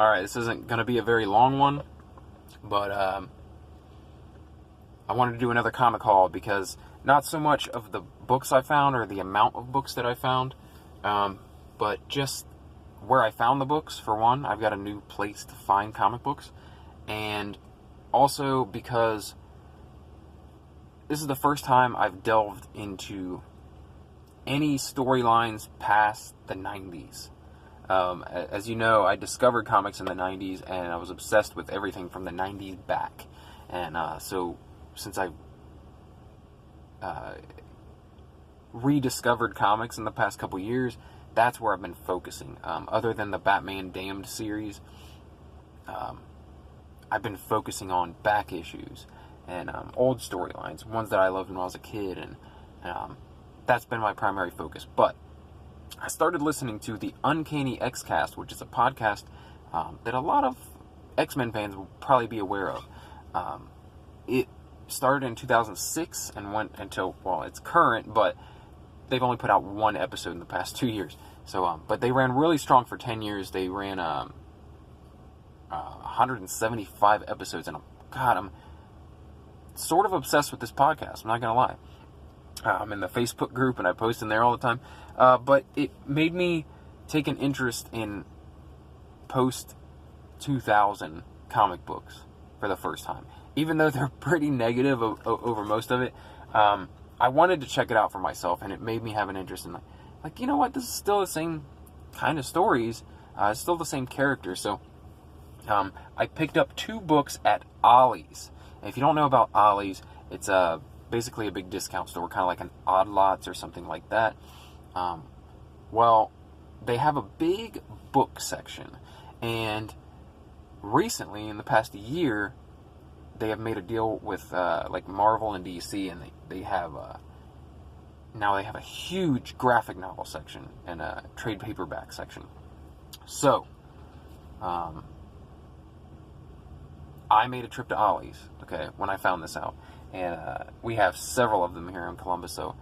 Alright, this isn't going to be a very long one, but I wanted to do another comic haul because not so much of the books I found or the amount of books that I found, but just where I found the books, for one. I've got a new place to find comic books, and also because this is the first time I've delved into any storylines past the 90s. As you know, I discovered comics in the 90s, and I was obsessed with everything from the 90s back. And so, since I rediscovered comics in the past couple years, that's where I've been focusing. Other than the Batman Damned series, I've been focusing on back issues and old storylines, ones that I loved when I was a kid, and that's been my primary focus. But I started listening to the Uncanny X-Cast, which is a podcast that a lot of X-Men fans will probably be aware of. It started in 2006 and went until, well, it's current, but they've only put out one episode in the past 2 years. So, but they ran really strong for 10 years. They ran 175 episodes, and I'm sort of obsessed with this podcast. I'm not gonna lie. I'm in the Facebook group, and I post in there all the time. But it made me take an interest in post-2000 comic books for the first time. Even though they're pretty negative over most of it, I wanted to check it out for myself, and it made me have an interest in, you know what, this is still the same kind of stories. It's still the same characters. So I picked up 2 books at Ollie's. And if you don't know about Ollie's, it's basically a big discount store, kind of like an Odd Lots or something like that. Well, they have a big book section, and recently, in the past year, they have made a deal with like Marvel and DC, and they have now they have a huge graphic novel section and a trade paperback section. So, I made a trip to Ollie's, okay, when I found this out. And we have several of them here in Columbus, so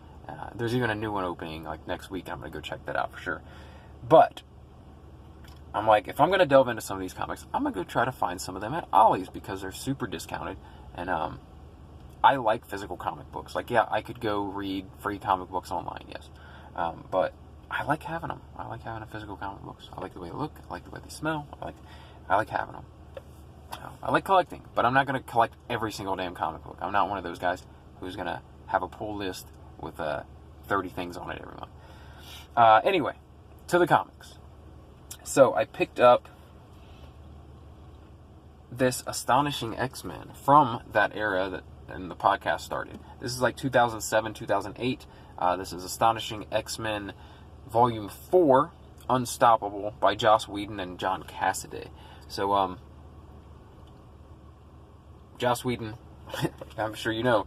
there's even a new one opening like next week, and I'm going to go check that out for sure. But I'm like, if I'm going to delve into some of these comics, I'm going to go try to find some of them at Ollie's because they're super discounted. And I like physical comic books. Like, yeah, I could go read free comic books online, yes. But I like having them. I like having a physical comic books. I like the way they look. I like the way they smell. I like having them. I like collecting, but I'm not going to collect every single damn comic book. I'm not one of those guys who's going to have a pull list with 30 things on it every month. Anyway, to the comics. So I picked up this Astonishing X-Men from that era that and the podcast started. This is like 2007, 2008. This is Astonishing X-Men Volume 4, Unstoppable, by Joss Whedon and John Cassaday. So, Joss Whedon, I'm sure you know,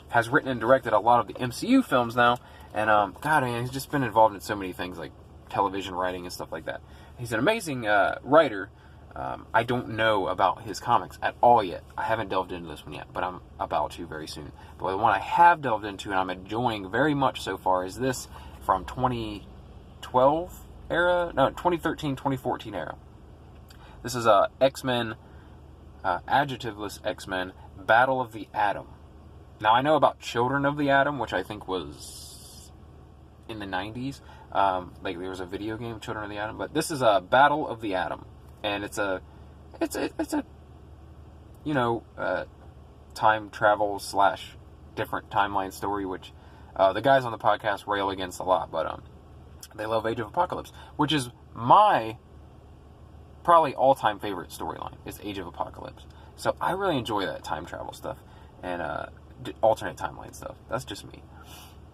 has written and directed a lot of the MCU films now, and God, man, he's just been involved in so many things like television writing and stuff like that. He's an amazing writer. I don't know about his comics at all yet. I haven't delved into this one yet, but I'm about to very soon. But the one I have delved into and I'm enjoying very much so far is this from 2012 era, no, 2013, 2014 era. This is X-Men. Adjectiveless X-Men, Battle of the Atom. Now, I know about Children of the Atom, which I think was in the 90s. Like, there was a video game, Children of the Atom. But this is a Battle of the Atom. And it's a you know, time travel / different timeline story, which the guys on the podcast rail against a lot. But they love Age of Apocalypse, which is my probably all-time favorite storyline is Age of Apocalypse. So I really enjoy that time travel stuff and alternate timeline stuff. That's just me.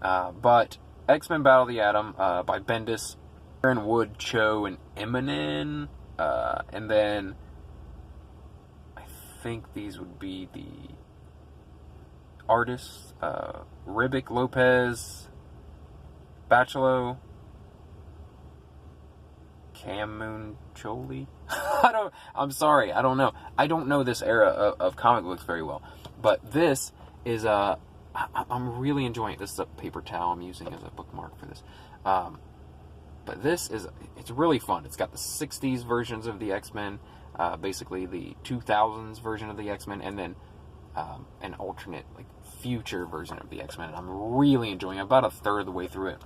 But X-Men Battle of the Atom by Bendis, Aaron Wood, Cho, and Eminem. And then I think these would be the artists, Ribic, Lopez, Bachelot, Camoon Choli. I'm sorry, I don't know. I don't know this era of comic books very well. But this is I'm really enjoying it. This is a paper towel I'm using as a bookmark for this. But it's really fun. It's got the 60s versions of the X-Men, basically the 2000s version of the X-Men, and then an alternate, like, future version of the X-Men. I'm really enjoying it. I'm about a third of the way through it.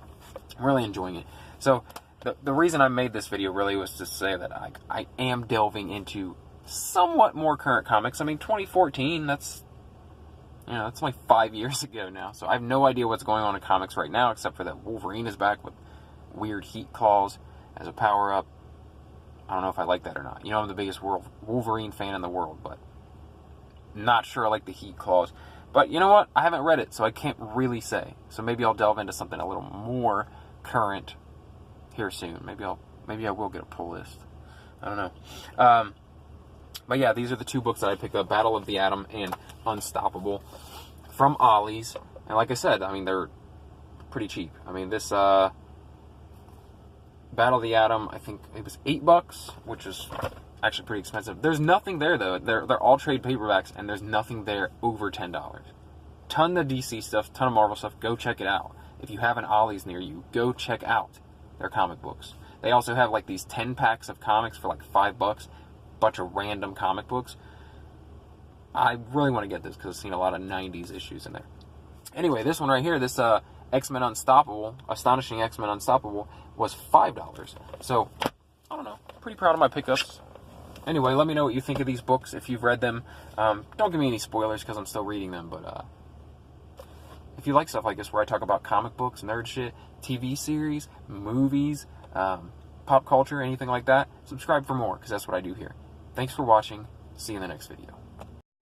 I'm really enjoying it. So the reason I made this video really was to say that I am delving into somewhat more current comics. I mean, 2014, that's like 5 years ago now. So I have no idea what's going on in comics right now, except for that Wolverine is back with weird heat claws as a power-up. I don't know if I like that or not. You know, I'm the biggest Wolverine fan in the world, but not sure I like the heat claws. But you know what? I haven't read it, so I can't really say. So maybe I'll delve into something a little more current here soon. Maybe I will get a pull list. I don't know. But yeah, these are the 2 books that I picked up: Battle of the Atom and Unstoppable, from Ollie's. And like I said, I mean, they're pretty cheap. I mean, this Battle of the Atom, I think it was $8, which is actually pretty expensive. There's nothing there, though. They're all trade paperbacks, and there's nothing there over $10. Ton of DC stuff, ton of Marvel stuff. Go check it out. If you have an Ollie's near you, go check out their comic books. They also have like these 10 packs of comics for like $5. Bunch of random comic books. I really want to get this because I've seen a lot of 90s issues in there. Anyway, this one right here, this X-Men Unstoppable, Astonishing X-Men Unstoppable, was $5. So, I don't know. Pretty proud of my pickups. Anyway, let me know what you think of these books if you've read them. Don't give me any spoilers because I'm still reading them, but if you like stuff like this where I talk about comic books, nerd shit, TV series, movies, pop culture, anything like that, subscribe for more because that's what I do here. Thanks for watching. See you in the next video.